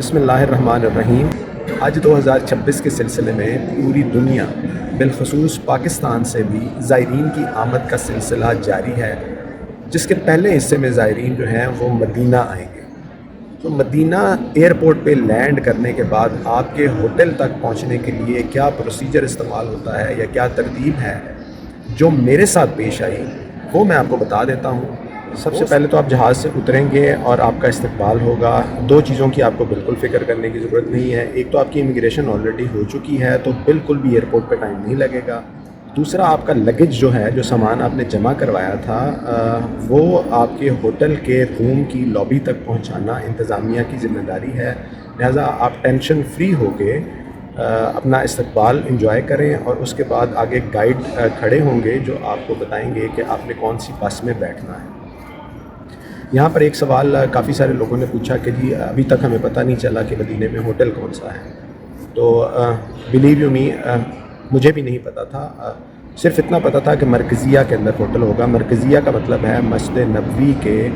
بسم اللہ الرحمن الرحیم۔ آج 2026 کے سلسلے میں پوری دنیا بالخصوص پاکستان سے بھی زائرین کی آمد کا سلسلہ جاری ہے، جس کے پہلے حصے میں زائرین جو ہیں وہ مدینہ آئیں گے۔ تو مدینہ ایئرپورٹ پہ لینڈ کرنے کے بعد آپ کے ہوٹل تک پہنچنے کے لیے کیا پروسیجر استعمال ہوتا ہے یا کیا ترتیب ہے جو میرے ساتھ پیش آئی، وہ میں آپ کو بتا دیتا ہوں۔ سب سے پہلے تو آپ جہاز سے اتریں گے اور آپ کا استقبال ہوگا۔ دو چیزوں کی آپ کو بالکل فکر کرنے کی ضرورت نہیں ہے۔ ایک تو آپ کی امیگریشن آلریڈی ہو چکی ہے تو بالکل بھی ایئرپورٹ پہ ٹائم نہیں لگے گا۔ دوسرا، آپ کا لگیج جو ہے، جو سامان آپ نے جمع کروایا تھا، وہ آپ کے ہوٹل کے روم کی لابی تک پہنچانا انتظامیہ کی ذمہ داری ہے۔ لہٰذا آپ ٹینشن فری ہو کے اپنا استقبال انجوائے کریں، اور اس کے بعد آگے گائیڈ کھڑے ہوں گے جو آپ کو بتائیں گے کہ آپ نے کون سی بس میں بیٹھنا ہے۔ یہاں پر ایک سوال کافی سارے لوگوں نے پوچھا کہ جی ابھی تک ہمیں پتہ نہیں چلا کہ مدینے میں ہوٹل کون سا ہے۔ تو بلیو یو می، مجھے بھی نہیں پتہ تھا۔ صرف اتنا پتہ تھا کہ مرکزیہ کے اندر ہوٹل ہوگا۔ مرکزیہ کا مطلب ہے مسجد نبوی کے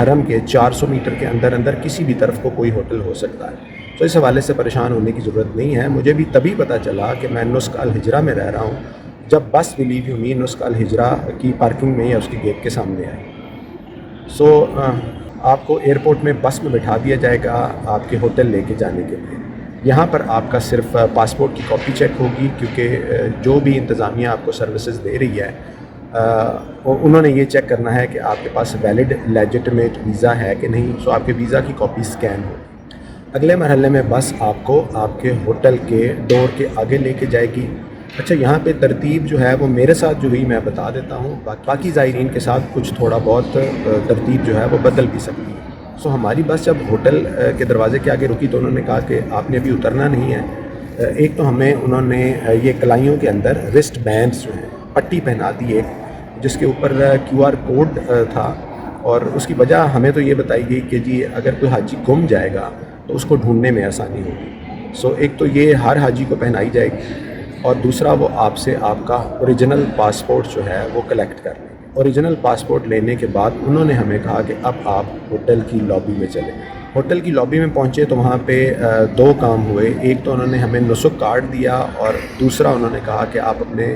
حرم کے 400 میٹر کے اندر کسی بھی طرف کو کوئی ہوٹل ہو سکتا ہے۔ تو اس حوالے سے پریشان ہونے کی ضرورت نہیں ہے۔ مجھے بھی تبھی پتہ چلا کہ میں نسک الحجرہ میں رہ رہا ہوں جب بس بلیو یو می نسک الحجرہ کی پارکنگ میں یا اس کی گیٹ کے سامنے آئی۔ آپ کو ایئرپورٹ میں بس میں بٹھا دیا جائے گا آپ کے ہوٹل لے کے جانے کے لیے۔ یہاں پر آپ کا صرف پاسپورٹ کی کاپی چیک ہوگی، کیونکہ جو بھی انتظامیہ آپ کو سروسز دے رہی ہے انہوں نے یہ چیک کرنا ہے کہ آپ کے پاس ویلڈ لیجٹمیٹ ویزا ہے کہ نہیں۔ سو آپ کے ویزا کی کاپی سکین ہو۔ اگلے مرحلے میں بس آپ کو آپ کے ہوٹل کے ڈور کے آگے لے کے جائے گی۔ اچھا، یہاں پہ ترتیب جو ہے وہ میرے ساتھ جو ہوئی میں بتا دیتا ہوں، باقی زائرین کے ساتھ کچھ تھوڑا بہت ترتیب جو ہے وہ بدل بھی سکتی ہے۔ سو ہماری بس جب ہوٹل کے دروازے کے آگے رکی تو انہوں نے کہا کہ آپ نے ابھی اترنا نہیں ہے۔ ایک تو ہمیں انہوں نے یہ کلائیوں کے اندر رسٹ بینڈز جو ہیں پٹی پہنا دی ایک، جس کے اوپر QR کوڈ تھا، اور اس کی وجہ ہمیں تو یہ بتائی گئی کہ جی اگر کوئی حاجی گم جائے گا تو اس کو ڈھونڈنے میں آسانی ہوگی۔ سو ایک تو یہ ہر حاجی کو پہنائی جائے گی، اور دوسرا وہ آپ سے آپ کا اوریجنل پاسپورٹ جو ہے وہ کلیکٹ کر لیں گے۔ اوریجنل پاسپورٹ لینے کے بعد انہوں نے ہمیں کہا کہ اب آپ ہوٹل کی لابی میں چلیں۔ ہوٹل کی لابی میں پہنچے تو وہاں پہ دو کام ہوئے۔ ایک تو انہوں نے ہمیں نسخ کارڈ دیا، اور دوسرا انہوں نے کہا کہ آپ اپنے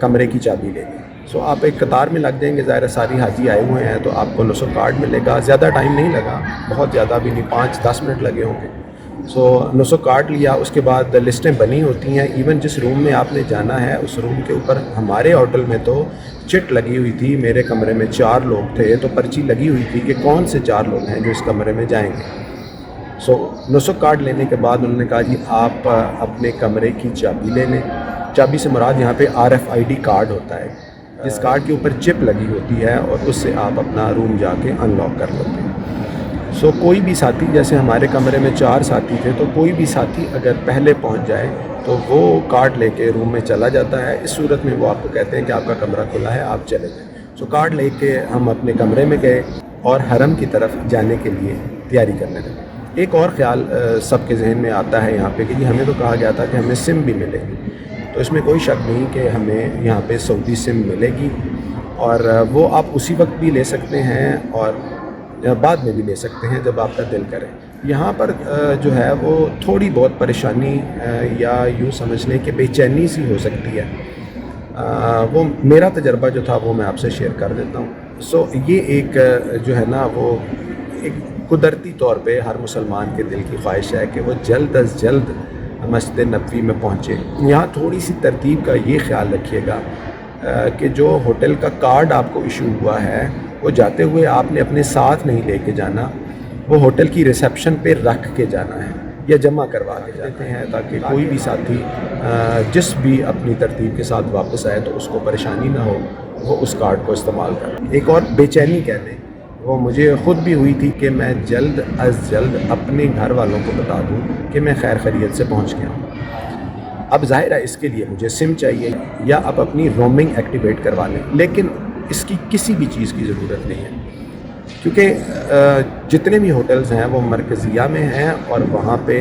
کمرے کی چابی لیں گے۔ سو آپ ایک قطار میں لگ جائیں گے، ظاہر ساری حاجی آئے ہوئے ہیں تو آپ کو نسخ کارڈ ملے گا۔ زیادہ ٹائم نہیں لگا، بہت زیادہ بھی نہیں، 5-10 منٹ لگے ہوں گے۔ سو نسخ کارڈ لیا، اس کے بعد لسٹیں بنی ہوتی ہیں۔ ایون جس روم میں آپ نے جانا ہے اس روم کے اوپر ہمارے ہوٹل میں تو چٹ لگی ہوئی تھی۔ میرے کمرے میں 4 لوگ تھے تو پرچی لگی ہوئی تھی کہ کون سے 4 لوگ ہیں جو اس کمرے میں جائیں گے۔ سو نسخ کارڈ لینے کے بعد انہوں نے کہا جی آپ اپنے کمرے کی چابی لے لیں۔ چابی سے مراد یہاں پہ RFID کارڈ ہوتا ہے، جس کارڈ کے اوپر چپ لگی ہوتی ہے، اور اس سے آپ اپنا روم جا کے ان لاک کر لیتے ہیں۔ سو کوئی بھی ساتھی، جیسے ہمارے کمرے میں 4 ساتھی تھے، تو کوئی بھی ساتھی اگر پہلے پہنچ جائے تو وہ کارڈ لے کے روم میں چلا جاتا ہے۔ اس صورت میں وہ آپ کو کہتے ہیں کہ آپ کا کمرہ کھلا ہے، آپ چلے جائیں۔ سو کارڈ لے کے ہم اپنے کمرے میں گئے اور حرم کی طرف جانے کے لیے تیاری کرنے لگے۔ ایک اور خیال سب کے ذہن میں آتا ہے یہاں پہ کہ جی ہمیں تو کہا گیا تھا کہ ہمیں سم بھی ملے گی، تو اس میں کوئی شک نہیں کہ ہمیں یہاں پہ سعودی سم ملے گی، اور وہ آپ اسی وقت بھی لے سکتے ہیں اور بعد میں بھی لے سکتے ہیں جب آپ کا دل کرے۔ یہاں پر جو ہے وہ تھوڑی بہت پریشانی یا یوں سمجھ لیں کہ بے چینی سی ہو سکتی ہے۔ وہ میرا تجربہ جو تھا وہ میں آپ سے شیئر کر دیتا ہوں۔ سو یہ ایک جو ہے نا وہ ایک قدرتی طور پہ ہر مسلمان کے دل کی خواہش ہے کہ وہ جلد از جلد مسجد نبوی میں پہنچے۔ یہاں تھوڑی سی ترتیب کا یہ خیال رکھیے گا کہ جو ہوٹل کا کارڈ آپ کو ایشو ہوا ہے وہ جاتے ہوئے آپ نے اپنے ساتھ نہیں لے کے جانا، وہ ہوٹل کی ریسیپشن پہ رکھ کے جانا ہے یا جمع کروا کے جاتے ہیں، تاکہ کوئی بھی ساتھی جس بھی اپنی ترتیب کے ساتھ واپس آئے تو اس کو پریشانی نہ ہو، وہ اس کارڈ کو استعمال کرے۔ ایک اور بے چینی کہہ دیں، وہ مجھے خود بھی ہوئی تھی کہ میں جلد از جلد اپنے گھر والوں کو بتا دوں کہ میں خیر خیریت سے پہنچ گیا ہوں۔ اب ظاہر ہے اس کے لیے مجھے سم چاہیے یا آپ اپنی رومنگ ایکٹیویٹ کروا لیں، لیکن اس کی کسی بھی چیز کی ضرورت نہیں ہے، کیونکہ جتنے بھی ہوٹلز ہیں وہ مرکزیہ میں ہیں، اور وہاں پہ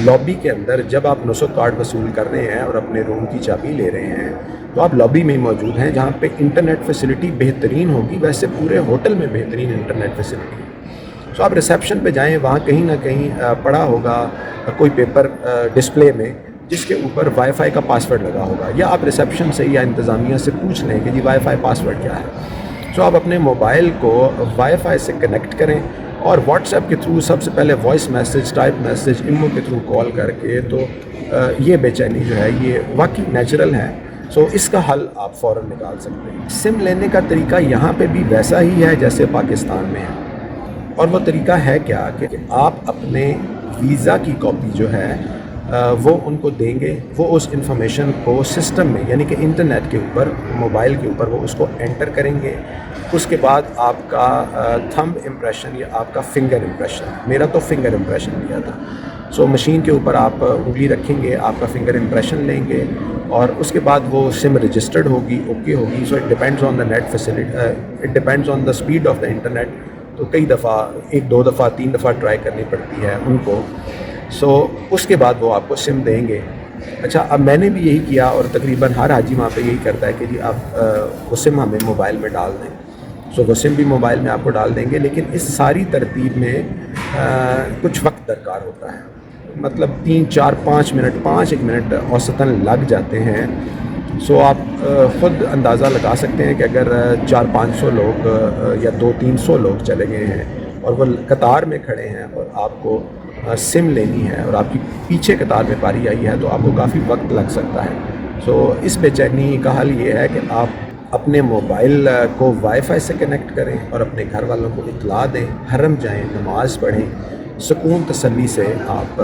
لابی کے اندر جب آپ نسخ کارڈ وصول کر رہے ہیں اور اپنے روم کی چابی لے رہے ہیں تو آپ لابی میں ہی موجود ہیں، جہاں پہ انٹرنیٹ فیسلٹی بہترین ہوگی۔ ویسے پورے ہوٹل میں بہترین انٹرنیٹ فیسلٹی ہے۔ سو آپ ریسیپشن پہ جائیں، وہاں کہیں نہ کہیں پڑا ہوگا کوئی پیپر ڈسپلے میں جس کے اوپر وائی فائی کا پاسورڈ لگا ہوگا، یا آپ ریسیپشن سے یا انتظامیہ سے پوچھ لیں کہ جی وائی فائی پاسورڈ کیا ہے. سو آپ اپنے موبائل کو وائی فائی سے کنیکٹ کریں اور واٹس ایپ کے تھرو سب سے پہلے voice message, type message, imo کے تھرو کال کر کے، تو یہ بے چینی جو ہے یہ واقعی نیچرل ہے. سو اس کا حل آپ فوراً نکال سکتے ہیں. سم لینے کا طریقہ یہاں پہ بھی ویسا ہی ہے جیسے پاکستان میں ہے، اور وہ طریقہ ہے کیا کہ آپ اپنے ویزا کی کاپی جو ہے وہ ان کو دیں گے، وہ اس انفارمیشن کو سسٹم میں یعنی کہ انٹرنیٹ کے اوپر، موبائل کے اوپر وہ اس کو انٹر کریں گے. اس کے بعد آپ کا تھمب امپریشن یا آپ کا فنگر امپریشن، میرا تو فنگر امپریشن لیا تھا. سو مشین کے اوپر آپ انگلی رکھیں گے، آپ کا فنگر امپریشن لیں گے، اور اس کے بعد وہ سم رجسٹرڈ ہوگی، اوکے ہوگی. So it depends on the net facility, it depends on the speed of the internet. تو کئی دفعہ، 1 2 دفعہ 3 دفعہ ٹرائی کرنی پڑتی ہے ان کو. سو اس کے بعد وہ آپ کو سم دیں گے. اچھا، اب میں نے بھی یہی کیا، اور تقریباً ہر حاجی وہاں پہ یہی کرتا ہے کہ جی آپ وہ سم ہمیں موبائل میں ڈال دیں. سو وہ سم بھی موبائل میں آپ کو ڈال دیں گے، لیکن اس ساری ترتیب میں کچھ وقت درکار ہوتا ہے. مطلب 3 4 5 منٹ، 1 منٹ اوسطاً لگ جاتے ہیں. سو آپ خود اندازہ لگا سکتے ہیں کہ اگر 400-500 لوگ یا 200-300 لوگ چلے گئے ہیں اور وہ قطار میں کھڑے ہیں اور آپ کو سم لینی ہے اور آپ کی پیچھے قطار میں باری آئی ہے، تو آپ کو کافی وقت لگ سکتا ہے. سو اس بے چینی کا حل یہ ہے کہ آپ اپنے موبائل کو وائی فائی سے کنیکٹ کریں اور اپنے گھر والوں کو اطلاع دیں، حرم جائیں، نماز پڑھیں، سکون تسلی سے آپ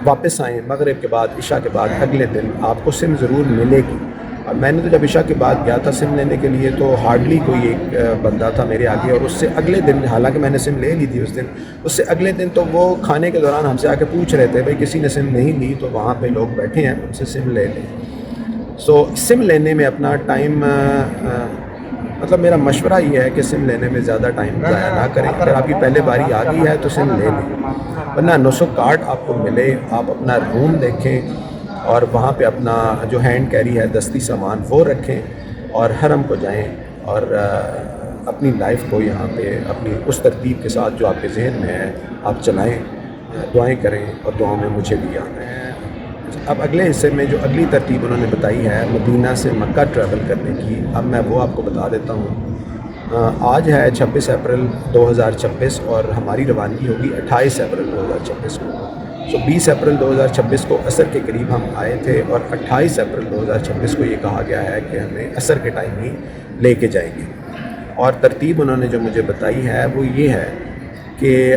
واپس آئیں. مغرب کے بعد، عشاء کے بعد اگلے دن آپ کو سم ضرور ملے گی. اور میں نے تو جب عشاء کے بعد گیا تھا سم لینے کے لیے، تو ہارڈلی کوئی ایک بندہ تھا میرے آگے، اور اس سے اگلے دن، حالانکہ میں نے سم لے لی تھی اس دن، اس سے اگلے دن تو وہ کھانے کے دوران ہم سے آ کے پوچھ رہے تھے بھائی کسی نے سم نہیں لی تو وہاں پہ لوگ بیٹھے ہیں ان سے سم لے لیں. سو سم لینے میں اپنا ٹائم، مطلب میرا مشورہ یہ ہے کہ سم لینے میں زیادہ ٹائم ضائع نہ کریں. اگر آپ کی پہلے باری آ گئی ہے تو سم لے لیں، ورنہ نسخ کارڈ آپ کو ملے، آپ اپنا روم دیکھیں اور وہاں پہ اپنا جو ہینڈ کیری ہے دستی سامان وہ رکھیں اور حرم کو جائیں، اور اپنی لائف کو یہاں پہ اپنی اس ترتیب کے ساتھ جو آپ کے ذہن میں ہے آپ چلائیں. دعائیں کریں اور دعاؤں میں مجھے بھی آنا ہے. اب اگلے حصے میں جو اگلی ترتیب انہوں نے بتائی ہے مدینہ سے مکہ ٹریول کرنے کی، اب میں وہ آپ کو بتا دیتا ہوں. آج ہے 26 اپریل 2026 اور ہماری روانگی ہوگی 28 اپریل 2026 کو. سو 20 اپریل 2026 کو عصر کے قریب ہم آئے تھے، اور 28 اپریل 2026 کو یہ کہا گیا ہے کہ ہمیں عصر کے ٹائم ہی لے کے جائیں گے. اور ترتیب انہوں نے جو مجھے بتائی ہے وہ یہ ہے کہ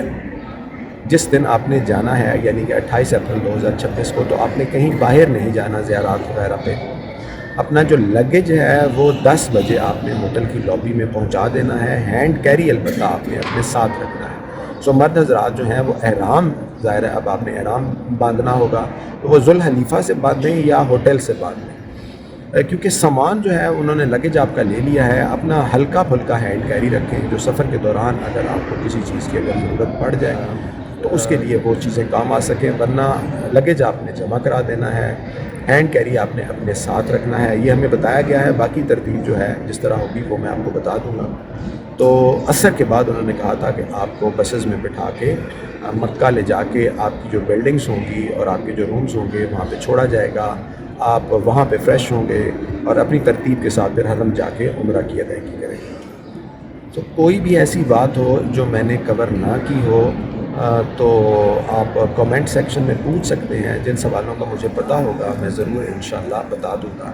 جس دن آپ نے جانا ہے، یعنی کہ 28 اپریل 2026 کو، تو آپ نے کہیں باہر نہیں جانا زیارات وغیرہ پہ. اپنا جو لگیج ہے وہ 10 بجے آپ نے ہوٹل کی لابی میں پہنچا دینا ہے. ہینڈ کیری البتہ آپ نے اپنے ساتھ رکھنا ہے. سو مرد حضرات جو ہیں وہ احرام، ظاہر ہے اب آپ نے احرام باندھنا ہوگا تو وہ ذوالحلیفہ سے باندھیں یا ہوٹل سے باندھیں، کیونکہ سامان جو ہے انہوں نے لگیج آپ کا لے لیا ہے. اپنا ہلکا پھلکا ہینڈ کیری رکھیں جو سفر کے دوران اگر آپ کو کسی چیز کی اگر ضرورت پڑ جائے تو اس کے لیے وہ چیزیں کام آ سکیں، ورنہ لگیج آپ نے جمع کرا دینا ہے. ہینڈ کیری آپ نے اپنے ساتھ رکھنا ہے. یہ ہمیں بتایا گیا ہے، باقی ترتیب جو ہے جس طرح ہوگی وہ میں آپ کو بتا دوں گا. تو عصر کے بعد انہوں نے کہا تھا کہ آپ کو بسز میں بٹھا کے مکہ لے جا کے آپ کی جو بلڈنگز ہوں گی اور آپ کے جو رومز ہوں گے وہاں پہ چھوڑا جائے گا. آپ وہاں پہ فریش ہوں گے اور اپنی ترتیب کے ساتھ پھر حرم جا کے عمرہ کی ادائیگی کریں گے. تو کوئی بھی ایسی بات ہو جو میں نے کور نہ کی ہو تو آپ کمنٹ سیکشن میں پوچھ سکتے ہیں. جن سوالوں کا مجھے پتہ ہوگا میں ضرور انشاءاللہ بتا دوں گا.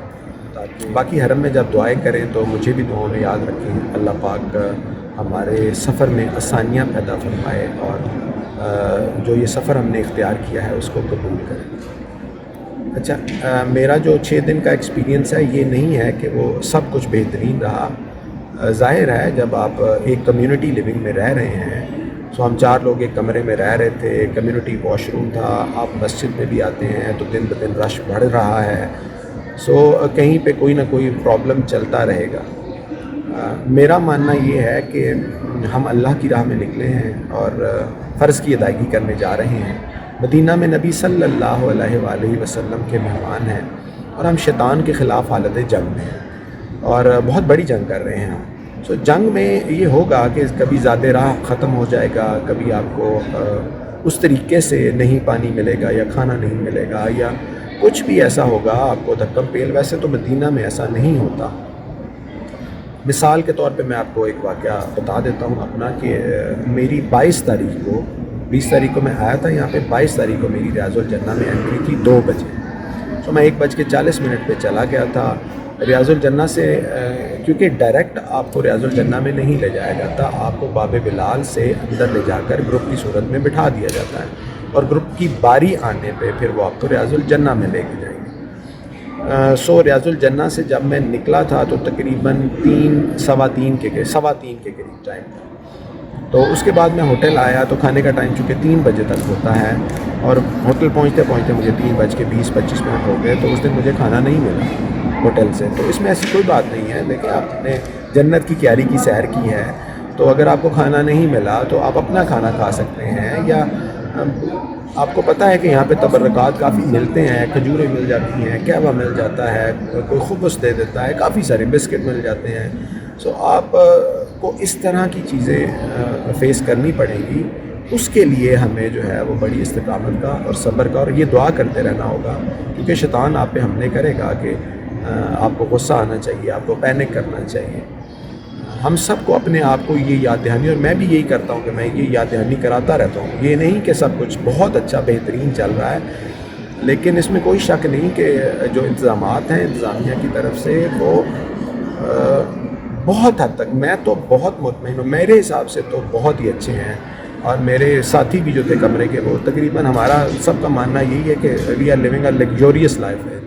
باقی حرم میں جب دعائیں کریں تو مجھے بھی دعاؤں میں یاد رکھیں. اللہ پاک ہمارے سفر میں آسانیاں پیدا فرمائے اور جو یہ سفر ہم نے اختیار کیا ہے اس کو قبول کریں. اچھا، میرا جو 6 دن کا ایکسپیرینس ہے یہ نہیں ہے کہ وہ سب کچھ بہترین رہا. ظاہر ہے جب آپ ایک کمیونٹی لیونگ میں رہ رہے ہیں، سو ہم 4 لوگ ایک کمرے میں رہ رہے تھے، کمیونٹی واش روم تھا، آپ مسجد میں بھی آتے ہیں تو دن بدن رش بڑھ رہا ہے. سو کہیں پہ کوئی نہ کوئی پرابلم چلتا رہے گا. میرا ماننا یہ ہے کہ ہم اللہ کی راہ میں نکلے ہیں اور فرض کی ادائیگی کرنے جا رہے ہیں. مدینہ میں نبی صلی اللہ علیہ وآلہ وسلم کے مہمان ہیں اور ہم شیطان کے خلاف حالت جنگ میں ہیں اور بہت بڑی جنگ کر رہے ہیں. سو جنگ میں یہ ہوگا کہ کبھی زیادہ راہ ختم ہو جائے گا، کبھی آپ کو اس طریقے سے نہیں پانی ملے گا یا کھانا نہیں ملے گا، یا کچھ بھی ایسا ہوگا آپ کو دھکم پیل. ویسے تو مدینہ میں ایسا نہیں ہوتا. مثال کے طور پہ میں آپ کو ایک واقعہ بتا دیتا ہوں اپنا، کہ میری 22 تاریخ کو 20 تاریخ کو میں آیا تھا یہاں پہ، 22 تاریخ کو میری ریاض الجنہ میں انٹری تھی 2 بجے. تو میں 1:40 پہ چلا گیا تھا ریاض الجنہ سے، کیونکہ ڈائریکٹ آپ کو ریاض الجنہ میں نہیں لے جایا جاتا، آپ کو باب بلال سے اندر لے جا کر گروپ کی صورت میں بٹھا دیا جاتا ہے، اور گروپ کی باری آنے پہ پھر وہ آپ کو ریاض الجنہ میں لے کے جائیں گے. سو ریاض الجنہ سے جب میں نکلا تھا تو تقریباً 3 کے قریب ٹائم تھا. تو اس کے بعد میں ہوٹل آیا تو کھانے کا ٹائم چونکہ 3 بجے تک ہوتا ہے، اور ہوٹل پہنچتے پہنچتے مجھے 3:20-25 ہو گئے. تو اس دن مجھے کھانا نہیں ملا ہوٹل سے. تو اس میں ایسی کوئی بات نہیں ہے، دیکھیں آپ نے جنت کی کیاری کی سیر کی ہے، تو اگر آپ کو کھانا نہیں ملا تو آپ اپنا کھانا کھا سکتے ہیں، یا آپ کو پتہ ہے کہ یہاں پہ تبرکات کافی ملتے ہیں، کھجوریں مل جاتی ہیں، کہوہ مل جاتا ہے، کوئی خبز دے دیتا ہے، کافی سارے بسکٹ مل جاتے ہیں. سو آپ کو اس طرح کی چیزیں فیس کرنی پڑیں گی. اس کے لیے ہمیں جو ہے وہ بڑی استقامت کا اور صبر کا اور یہ دعا کرتے رہنا ہوگا، کیونکہ شیطان آپ پہ حملے کرے گا کہ آپ کو غصہ آنا چاہیے، آپ کو پینک کرنا چاہیے. ہم سب کو اپنے آپ کو یہ یاد دہانی، اور میں بھی یہی کرتا ہوں کہ میں یہ یاد دہانی کراتا رہتا ہوں. یہ نہیں کہ سب کچھ بہت اچھا بہترین چل رہا ہے، لیکن اس میں کوئی شک نہیں کہ جو انتظامات ہیں انتظامیہ کی طرف سے وہ بہت حد تک، میں تو بہت مطمئن ہوں، میرے حساب سے تو بہت ہی اچھے ہیں. اور میرے ساتھی بھی جو تھے کمرے کے، وہ تقریباً ہمارا سب کا ماننا یہی ہے کہ we are living a luxurious life ہے.